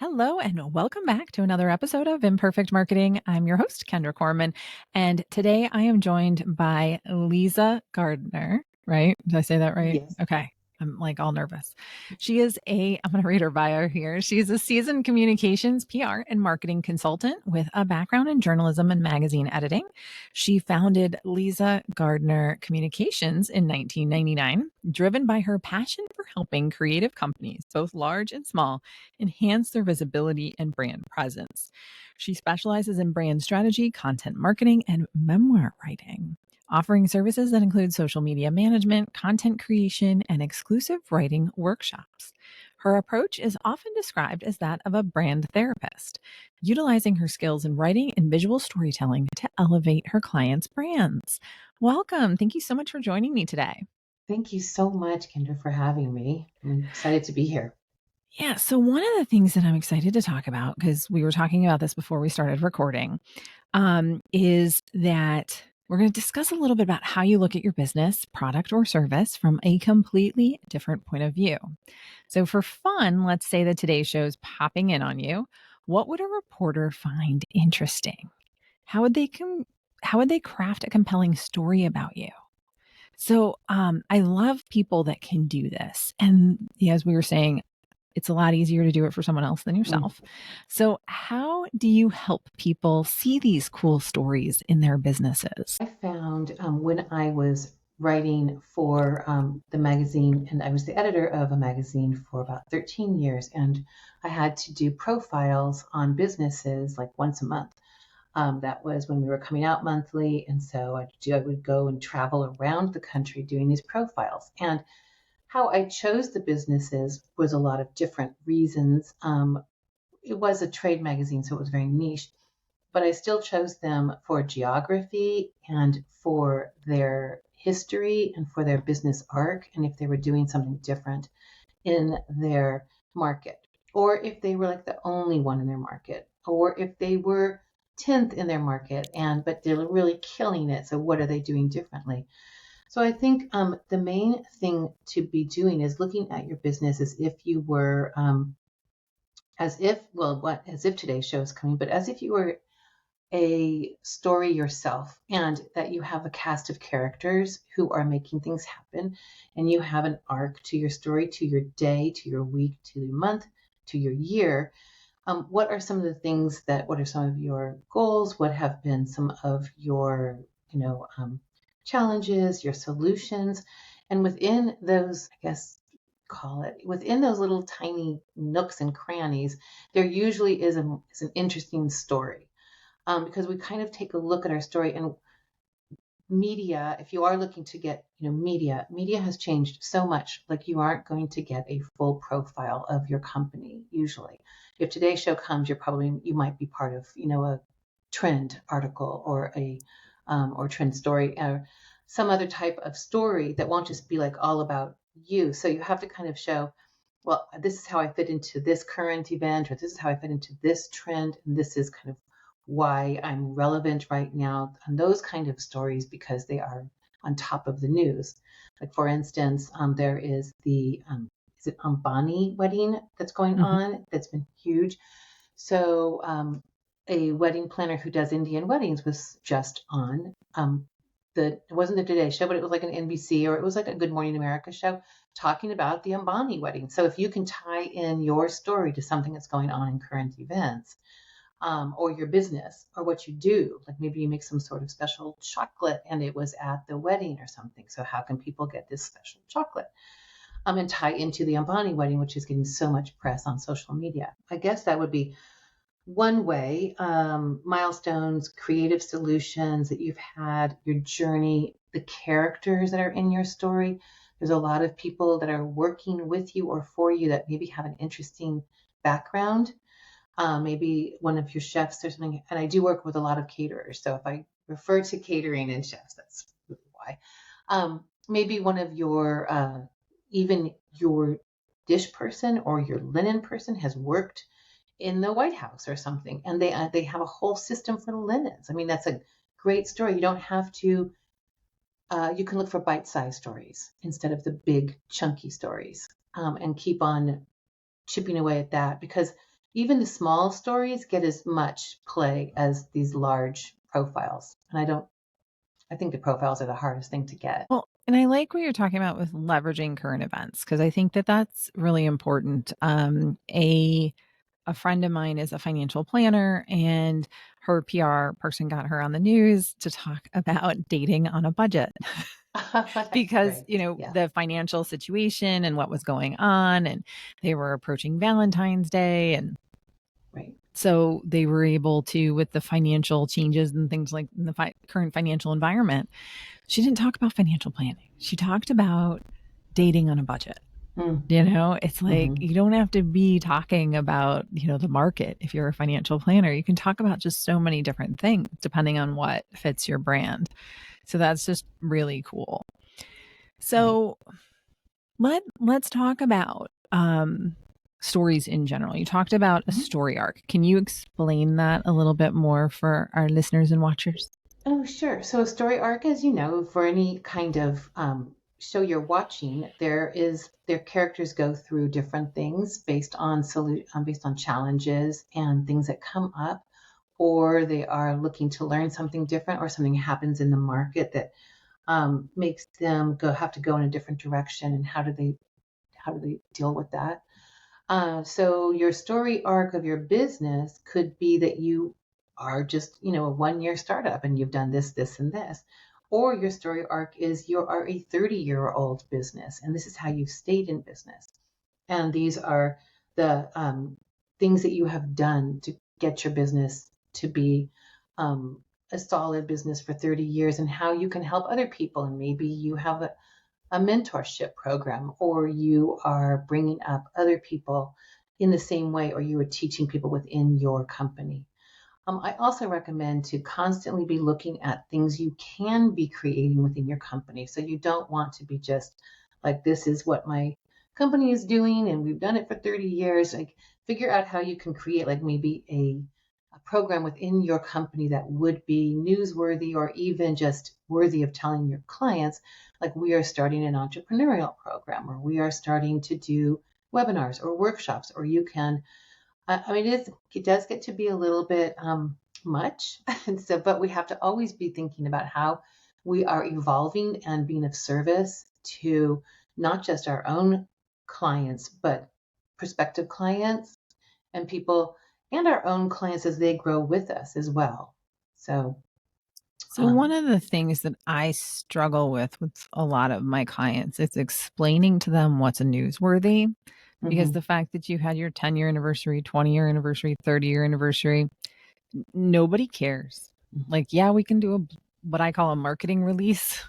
Hello, and welcome back to another episode of Imperfect Marketing. I'm your host, Kendra Corman, and today I am joined by Liese Gardner, right? Did I say that right? Yes. Okay. I'm like all nervous. I'm going to read her bio here. She's a seasoned communications, PR, and marketing consultant with a background in journalism and magazine editing. She founded Liese Gardner Communications in 1999, driven by her passion for helping creative companies, both large and small, enhance their visibility and brand presence. She specializes in brand strategy, content marketing, and memoir writing, offering services that include social media management, content creation, and exclusive writing workshops. Her approach is often described as that of a brand therapist, utilizing her skills in writing and visual storytelling to elevate her clients' brands. Welcome. Thank you so much for joining me today. Thank you so much, Kendra, for having me. I'm excited to be here. Yeah. So, one of the things that I'm excited to talk about, because we were talking about this before we started recording, is that we're going to discuss a little bit about how you look at your business, product, or service from a completely different point of view. So, for fun, let's say that today's show is popping in on you. What would a reporter find interesting? How would they how would they craft a compelling story about you? So, I love people that can do this. And as we were saying, it's a lot easier to do it for someone else than Mm. yourself. So, how do you help people see these cool stories in their businesses? I found when I was writing for the magazine, and I was the editor of a magazine for about 13 years, and I had to do profiles on businesses like once a month. That was when we were coming out monthly, and so I would go and travel around the country doing these profiles. And how I chose the businesses was a lot of different reasons. It was a trade magazine, so it was very niche, but I still chose them for geography and for their history and for their business arc, and if they were doing something different in their market, or if they were like the only one in their market, or if they were 10th in their market and but they're really killing it. So what are they doing differently? So I think the main thing to be doing is looking at your business as if you were as if today's show is coming, but as if you were a story yourself, and that you have a cast of characters who are making things happen, and you have an arc to your story, to your day, to your week, to your month, to your year. What are some of the things what are some of your goals? What have been some of your, challenges, your solutions? And within those, I guess, call it, within those little tiny nooks and crannies, there usually is an interesting story, because we kind of take a look at our story. And media, if you are looking to get, media has changed so much. Like, you aren't going to get a full profile of your company usually. If today's show comes, you might be part of, a trend article or or trend story or some other type of story that won't just be like all about you. So you have to kind of show, well, this is how I fit into this current event, or this is how I fit into this trend, and this is kind of why I'm relevant right now, and those kind of stories, because they are on top of the news. Like, for instance, there is it Ambani wedding that's going Mhm. on that's been huge. So a wedding planner who does Indian weddings was just on it wasn't the Today Show, but it was like an NBC, or it was like a Good Morning America show, talking about the Ambani wedding. So if you can tie in your story to something that's going on in current events, or your business, or what you do. Like, maybe you make some sort of special chocolate and it was at the wedding or something. So how can people get this special chocolate? And tie into the Ambani wedding, which is getting so much press on social media. I guess that would be one way. Milestones, creative solutions that you've had, your journey, the characters that are in your story. There's a lot of people that are working with you or for you that maybe have an interesting background. Maybe one of your chefs or something. And I do work with a lot of caterers. So if I refer to catering and chefs, that's really why. Maybe one of even your dish person or your linen person has worked in the White House or something, and they have a whole system for the linens. I mean, that's a great story. You don't have to. You can look for bite-sized stories instead of the big chunky stories, and keep on chipping away at that, because even the small stories get as much play as these large profiles. And I think the profiles are the hardest thing to get. Well, and I like what you're talking about with leveraging current events, because I think that that's really important. A friend of mine is a financial planner, and her PR person got her on the news to talk about dating on a budget. That's Because, great. Yeah, the financial situation and what was going on, and they were approaching Valentine's Day, and right. so they were able to, with the financial changes and things like in the current financial environment, she didn't talk about financial planning. She talked about dating on a budget. It's like Mm-hmm. you don't have to be talking about, the market if you're a financial planner. You can talk about just so many different things depending on what fits your brand. So that's just really cool. Right. So let's talk about stories in general. You talked about a Mm-hmm. story arc. Can you explain that a little bit more for our listeners and watchers? Oh, sure. So a story arc, as you know, for any kind of show you're watching, their characters go through different things based on challenges and things that come up, or they are looking to learn something different, or something happens in the market that makes them have to go in a different direction, and how do they deal with that? So your story arc of your business could be that you are just, a 1 year startup and you've done this, this, and this. Or your story arc is you are a 30-year-old business and this is how you've stayed in business. And these are the things that you have done to get your business to be a solid business for 30 years, and how you can help other people. And maybe you have a mentorship program, or you are bringing up other people in the same way, or you are teaching people within your company. I also recommend to constantly be looking at things you can be creating within your company. So you don't want to be just like, this is what my company is doing and we've done it for 30 years. Like, figure out how you can create like maybe a program within your company that would be newsworthy, or even just worthy of telling your clients, like, we are starting an entrepreneurial program, or we are starting to do webinars or workshops, or you can I mean, it does get to be a little bit much, and so, but we have to always be thinking about how we are evolving and being of service to not just our own clients, but prospective clients and people, and our own clients as they grow with us as well. So, So one of the things that I struggle with a lot of my clients is explaining to them what's a newsworthy, because mhm, the fact that you had your 10-year anniversary, 20-year anniversary, 30-year anniversary, nobody cares. mhm. Like, yeah, we can do what I call a marketing release,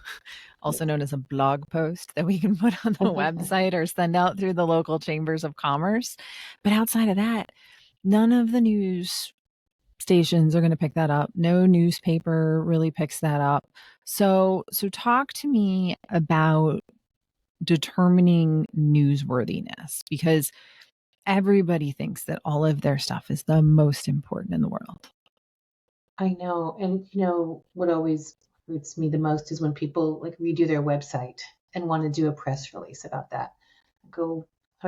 also known as a blog post that we can put on the website or send out through the local chambers of commerce. But outside of that, none of the news stations are going to pick that up. No newspaper really picks that up. So talk to me about determining newsworthiness, because everybody thinks that all of their stuff is the most important in the world. I know. And what always hurts me the most is when people like redo their website and want to do a press release about that. Go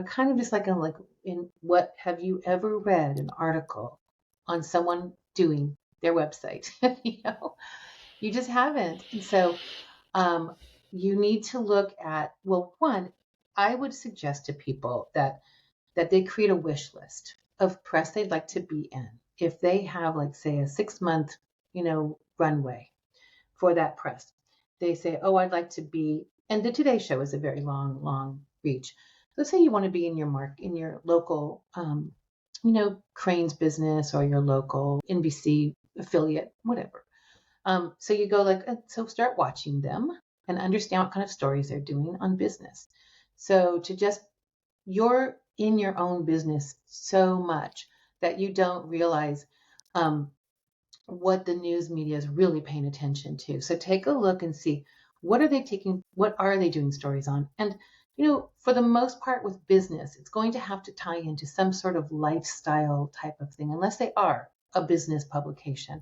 kind of just like, in what, have you ever read an article on someone doing their website? You just haven't. And so um, you need to look at, well, one, I would suggest to people that they create a wish list of press they'd like to be in. If they have, like, say, a 6 month, runway for that press, they say, oh, I'd like to be, and the Today Show is a very long, long reach. Let's say you want to be in in your local, Crane's business, or your local NBC affiliate, whatever. So you go like, so start watching them and understand what kind of stories they're doing on business. So to just you're in your own business so much that you don't realize um, what the news media is really paying attention to. So take a look and see, what are they doing stories on? And, for the most part with business, it's going to have to tie into some sort of lifestyle type of thing, unless they are a business publication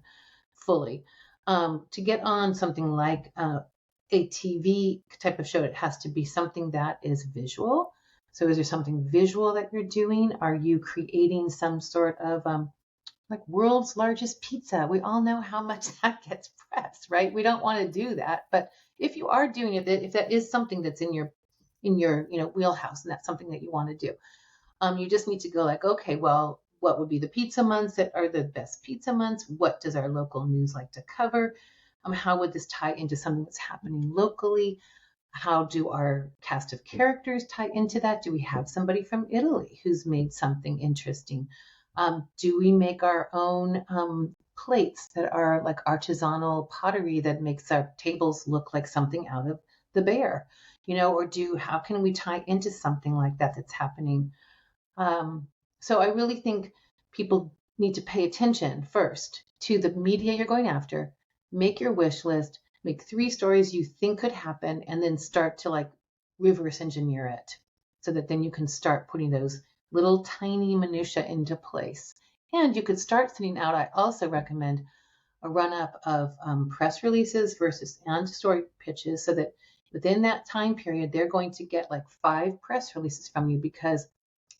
fully. To get on something like a TV type of show, it has to be something that is visual, So is there something visual that you're doing? Are you creating some sort of like world's largest pizza? We all know how much that gets pressed, right? We don't want to do that. But if you are doing it, if that is something that's in your wheelhouse, and that's something that you want to do, you just need to go like, okay, well, what would be the pizza months that are the best pizza months? What does our local news like to cover? How would this tie into something that's happening locally? How do our cast of characters tie into that? Do we have somebody from Italy who's made something interesting? Do we make our own plates that are like artisanal pottery that makes our tables look like something out of the bear? Or how can we tie into something like that that's happening? So I really think people need to pay attention first to the media you're going after, make your wish list, make 3 stories you think could happen, and then start to like reverse engineer it so that then you can start putting those little tiny minutia into place. And you could start sending out, I also recommend a run up of press releases and story pitches so that within that time period, they're going to get like 5 press releases from you, because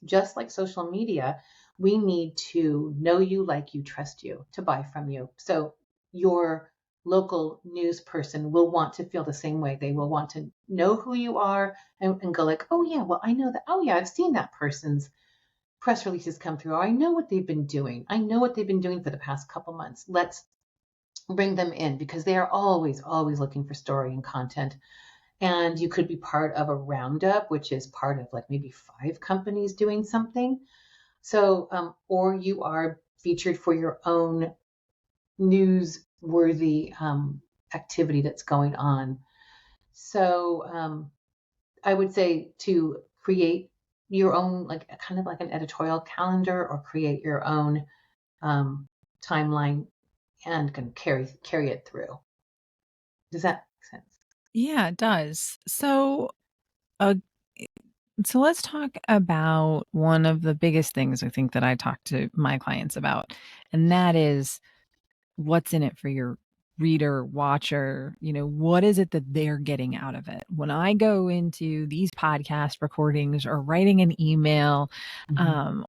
just like social media, we need to know you, like you, trust you to buy from you. So your local news person will want to feel the same way. They will want to know who you are and go like, oh yeah, well, I know that. Oh yeah, I've seen that person's press releases come through. Or I know what they've been doing. I know what they've been doing for the past couple months. Let's bring them in, because they are always, always looking for story and content. And you could be part of a roundup, which is part of like maybe 5 companies doing something. So, or you are featured for your own newsworthy activity that's going on. So I would say to create your own, like kind of like an editorial calendar, or create your own timeline and can carry it through. Does that make sense? Yeah, it does. Uh, so let's talk about one of the biggest things I think that I talk to my clients about, and that is what's in it for your reader, watcher. What is it that they're getting out of it? When I go into these podcast recordings or writing an email,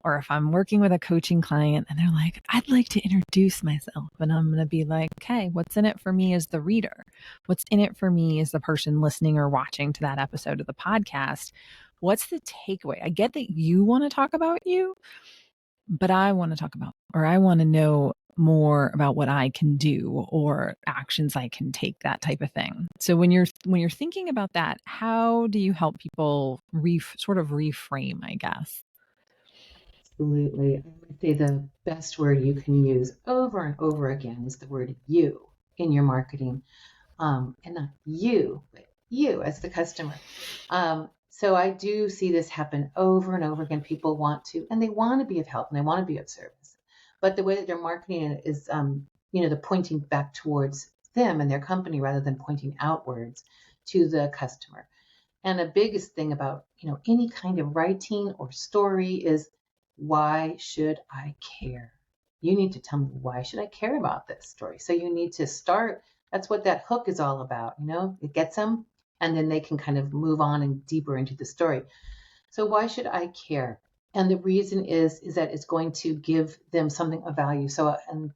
or if I'm working with a coaching client and they're like, I'd like to introduce myself, and I'm going to be like, okay, what's in it for me as the reader? What's in it for me as the person listening or watching to that episode of the podcast? What's the takeaway? I get that you want to talk about you, but I want to talk about, or I want to know more about what I can do or actions I can take, that type of thing. So when you're thinking about that, how do you help people sort of reframe, I guess? Absolutely. I would say the best word you can use over and over again is the word you in your marketing. And not you, but you as the customer. So I do see this happen over and over again. People want to, and they want to be of help, and they want to be of service. But the way that they're marketing it is, they're pointing back towards them and their company rather than pointing outwards to the customer. And the biggest thing about, any kind of writing or story is, why should I care? You need to tell me, why should I care about this story? So you need to start. That's what that hook is all about. It gets them, and then they can kind of move on and deeper into the story. So why should I care? And the reason is that it's going to give them something of value. So, and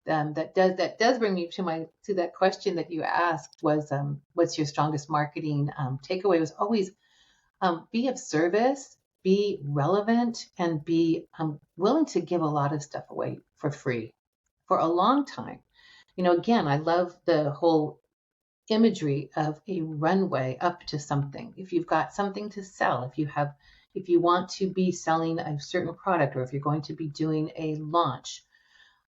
that does bring me to that question that you asked was, what's your strongest marketing takeaway? Was always be of service, be relevant, and be willing to give a lot of stuff away for free for a long time. Again, I love the whole imagery of a runway up to something. If you've got something to sell, if you want to be selling a certain product, or if you're going to be doing a launch,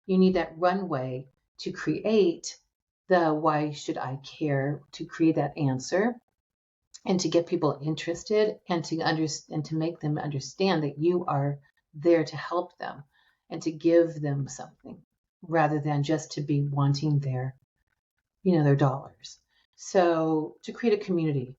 you need that runway to create the why should I care, to create that answer, and to get people interested, and to make them understand that you are there to help them and to give them something, rather than just to be wanting their dollars. So to create a community.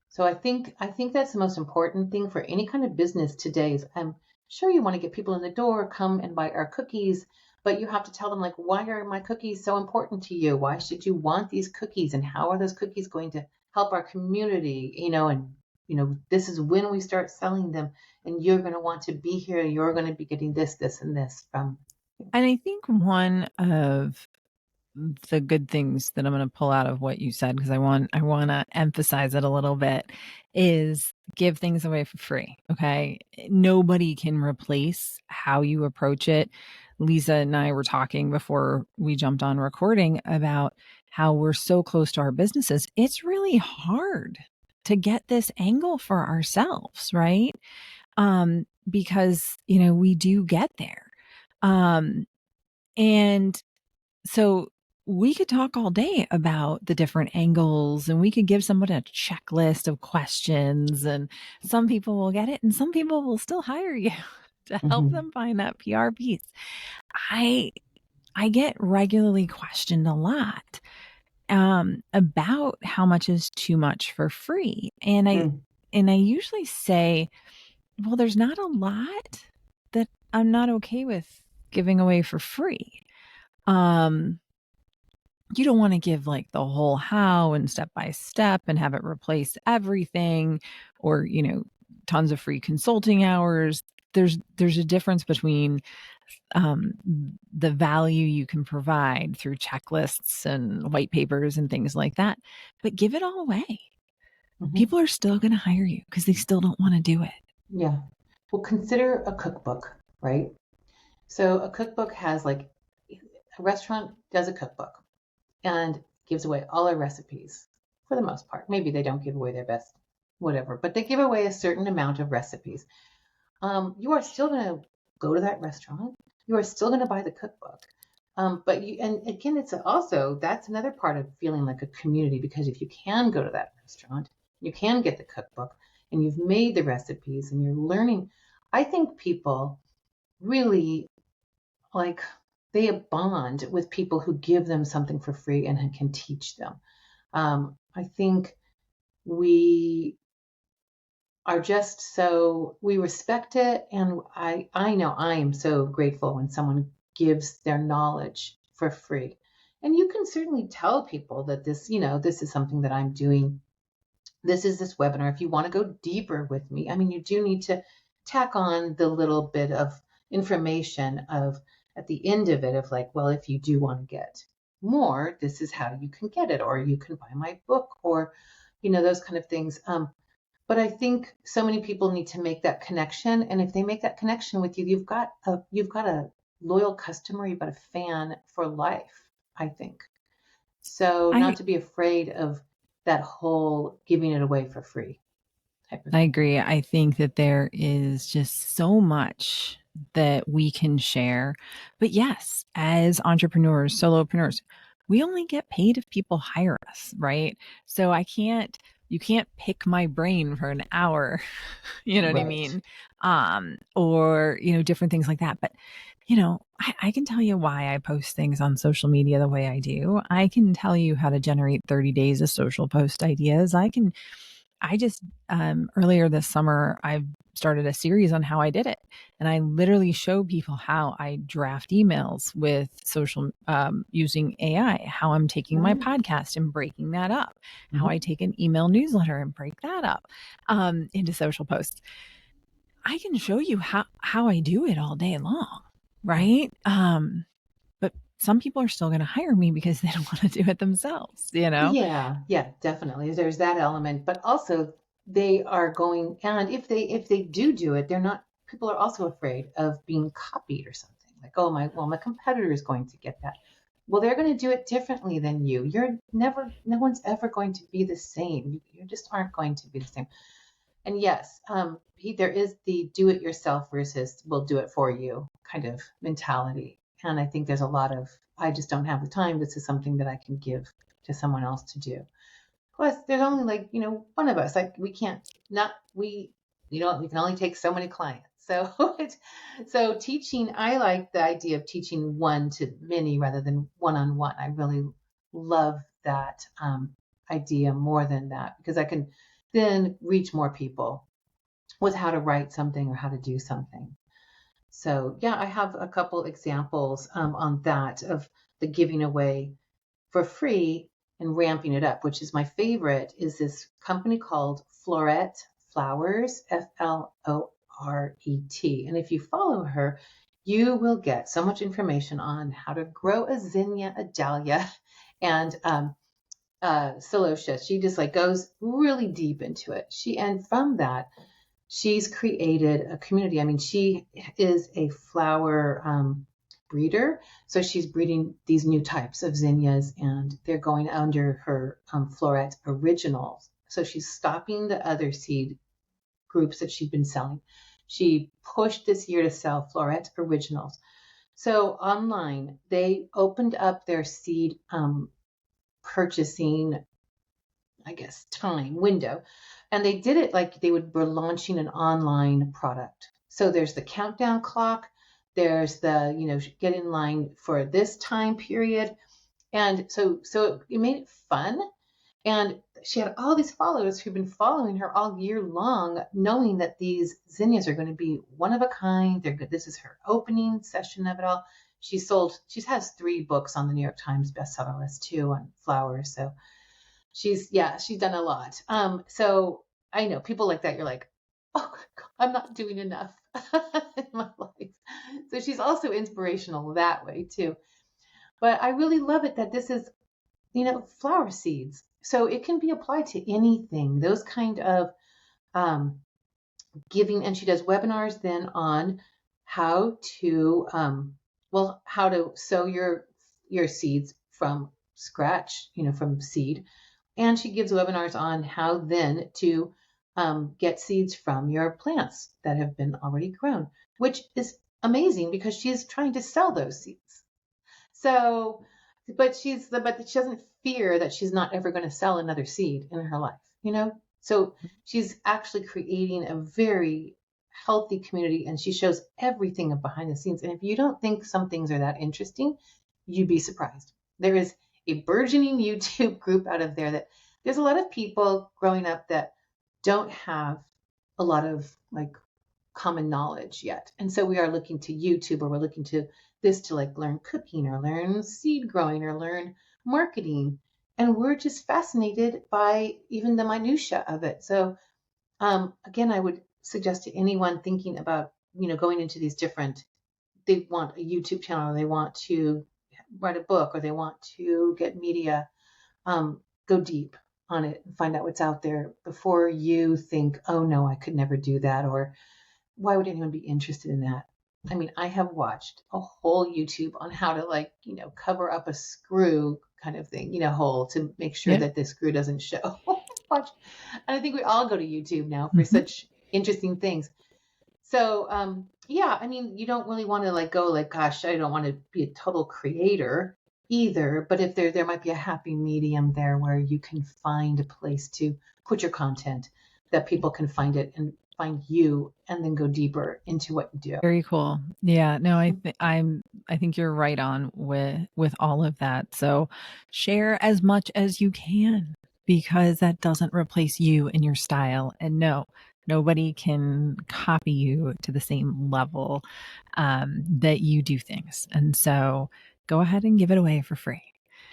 So I think that's the most important thing for any kind of business today. Is, I'm sure you want to get people in the door, come and buy our cookies, but you have to tell them, like, why are my cookies so important to you? Why should you want these cookies? And how are those cookies going to help our community? And this is when we start selling them, and you're going to want to be here. You're going to be getting this, this, and this from. And I think one of the good things that I'm going to pull out of what you said, because I want to emphasize it a little bit, is give things away for free. Okay. Nobody can replace how you approach it. Lisa and I were talking before we jumped on recording about how we're so close to our businesses. It's really hard to get this angle for ourselves, right? Because, we do get there. And so we could talk all day about the different angles, and we could give somebody a checklist of questions, and some people will get it and some people will still hire you to help them find that PR piece. I get regularly questioned a lot about how much is too much for free. And I usually say, well, there's not a lot that I'm not okay with giving away for free. You don't want to give like the whole how and step by step and have it replace everything, or, tons of free consulting hours. There's a difference between the value you can provide through checklists and white papers and things like that, but give it all away. People are still going to hire you because they still don't want to do it. Yeah. Well, consider a cookbook, right? So a cookbook has a restaurant does a cookbook and gives away all their recipes for the most part. Maybe they don't give away their best, whatever, but they give away a certain amount of recipes. You are still going to go to that restaurant. You are still going to buy the cookbook. But and again, that's another part of feeling like a community, because if you can go to that restaurant, you can get the cookbook and you've made the recipes and you're learning. I think people really they bond with people who give them something for free and can teach them. I think we are just we respect it. And I know I am so grateful when someone gives their knowledge for free. And you can certainly tell people that this is something that I'm doing. This is this webinar. If you want to go deeper with me, you do need to tack on the little bit of information at the end of it of well, if you do want to get more, this is how you can get it, or you can buy my book, or, those kind of things. But I think so many people need to make that connection. And if they make that connection with you, you've got a loyal customer, you've got a fan for life, I think. So not to be afraid of that whole giving it away for free type of thing. I agree. I think that there is just so much that we can share. But yes, as entrepreneurs, solopreneurs, we only get paid if people hire us, right? So you can't pick my brain for an hour, you know what I mean? Or, different things like that. But, I can tell you why I post things on social media the way I do. I can tell you how to generate 30 days of social post ideas. Earlier this summer, I started a series on how I did it. And I literally show people how I draft emails with using AI, how I'm taking my podcast and breaking that up, how I take an email newsletter and break that up into social posts. I can show you how I do it all day long, right? But some people are still going to hire me because they don't want to do it themselves, Yeah, definitely. There's that element, but also they are going, and if they do it, people are also afraid of being copied or something. My competitor is going to get that. Well, they're going to do it differently than you. No one's ever going to be the same. You just aren't going to be the same. And yes, there is the do it yourself versus we'll do it for you kind of mentality. And I think there's a lot of, I just don't have the time. This is something that I can give to someone else to do. Plus, there's only one of us. We can only take so many clients. So teaching, I like the idea of teaching one to many rather than one-on-one. I really love that idea more than that, because I can then reach more people with how to write something or how to do something. So yeah, I have a couple examples on that of the giving away for free and ramping it up, which is my favorite, is this company called Floret Flowers, Floret. And if you follow her, you will get so much information on how to grow a zinnia, a dahlia, and celosia. She just like goes really deep into it. And from that, she's created a community. I mean, she is a flower breeder. So she's breeding these new types of zinnias, and they're going under her Floret Originals. So she's stopping the other seed groups that she'd been selling. She pushed this year to sell Floret Originals. So online, they opened up their seed purchasing, I guess, time window. And they did it like were launching an online product. So there's the countdown clock. There's the, get in line for this time period. And so it made it fun. And she had all these followers who've been following her all year long, knowing that these zinnias are going to be one of a kind. They're good. This is her opening session of it all. She has 3 books on the New York Times bestseller list too on flowers. So she's done a lot. So I know people like that. You're like, oh, God, I'm not doing enough in my life. So she's also inspirational that way too. But I really love it that this is, flower seeds. So it can be applied to anything, those kind of giving. And she does webinars then on how to, how to sow your seeds from scratch, from seed. And she gives webinars on how then to get seeds from your plants that have been already grown, which is amazing because she's trying to sell those seeds. So, but she doesn't fear that she's not ever going to sell another seed in her life, So she's actually creating a very healthy community, and she shows everything of behind the scenes. And if you don't think some things are that interesting, you'd be surprised. There is a burgeoning YouTube group out of there that there's a lot of people growing up that don't have a lot of like common knowledge yet. And so we are looking to YouTube, or we're looking to this to like learn cooking or learn seed growing or learn marketing. And we're just fascinated by even the minutia of it. So again, I would suggest to anyone thinking about, going into these they want a YouTube channel, or they want to write a book, or they want to get media, go deep on it and find out what's out there before you think, oh no, I could never do that, or why would anyone be interested in that? I mean, I have watched a whole YouTube on how to cover up a screw kind of thing, hole to make sure that the screw doesn't show. And I think we all go to YouTube now for such interesting things. So, I mean, you don't really want to go gosh, I don't want to be a total creator either. But if there might be a happy medium there where you can find a place to put your content that people can find it and find you, and then go deeper into what you do. Very cool. Yeah, no, I think you're right on with all of that. So share as much as you can, because that doesn't replace you and your style. And no, nobody can copy you to the same level that you do things. And so go ahead and give it away for free.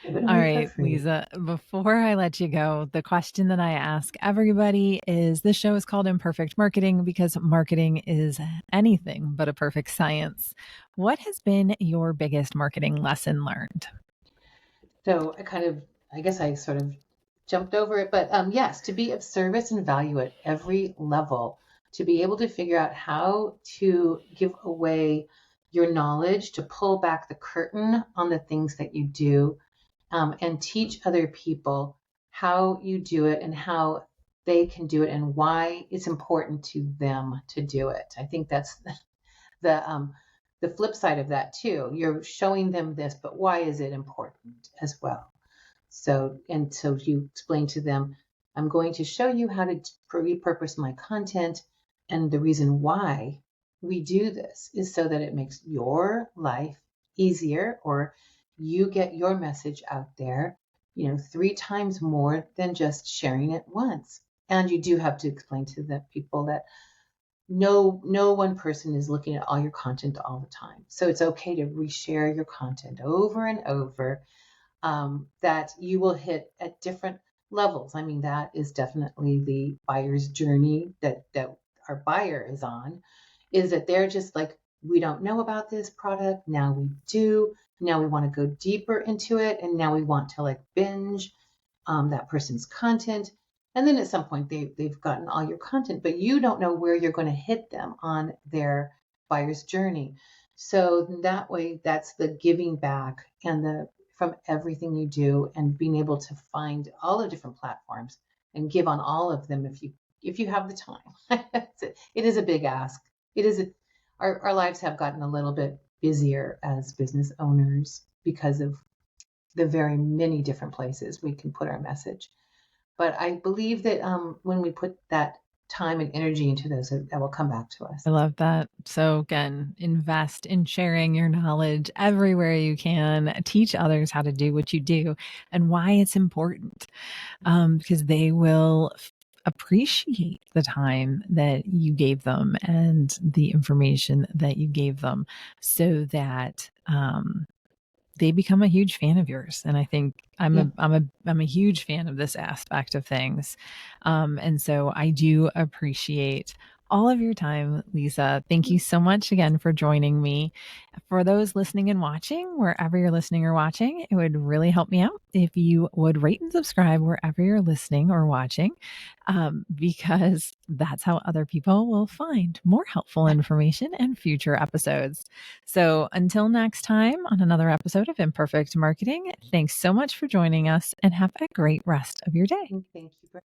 All right, Liese, before I let you go, the question that I ask everybody is, this show is called Imperfect Marketing because marketing is anything but a perfect science. What has been your biggest marketing lesson learned? So I guess I sort of jumped over it, but yes, to be of service and value at every level, to be able to figure out how to give away your knowledge, to pull back the curtain on the things that you do, and teach other people how you do it and how they can do it and why it's important to them to do it. I think that's the flip side of that too. You're showing them this, but why is it important as well? So you explain to them, I'm going to show you how to repurpose my content. And the reason why we do this is so that it makes your life easier, or you get your message out there, 3 times more than just sharing it once. And you do have to explain to the people that no one person is looking at all your content all the time. So it's okay to reshare your content over and over, that you will hit at different levels. I mean, that is definitely the buyer's journey that our buyer is on, is that they're just like, we don't know about this product. Now we do. Now we want to go deeper into it. And now we want to like binge that person's content. And then at some point they've gotten all your content, but you don't know where you're going to hit them on their buyer's journey. So that way, that's the giving back and the from everything you do and being able to find all the different platforms and give on all of them if you have the time. It is a big ask. It is our lives have gotten a little bit busier as business owners because of the very many different places we can put our message. But I believe that when we put that time and energy into those, that will come back to us. I love that. So again, invest in sharing your knowledge everywhere you can. Teach others how to do what you do and why it's important, because they will appreciate the time that you gave them and the information that you gave them, so that they become a huge fan of yours. And I think I'm a huge fan of this aspect of things. And so I do appreciate all of your time, Liese. Thank you so much again for joining me. For those listening and watching, wherever you're listening or watching, it would really help me out if you would rate and subscribe wherever you're listening or watching, because that's how other people will find more helpful information and future episodes. So until next time on another episode of Imperfect Marketing, thanks so much for joining us and have a great rest of your day. Thank you.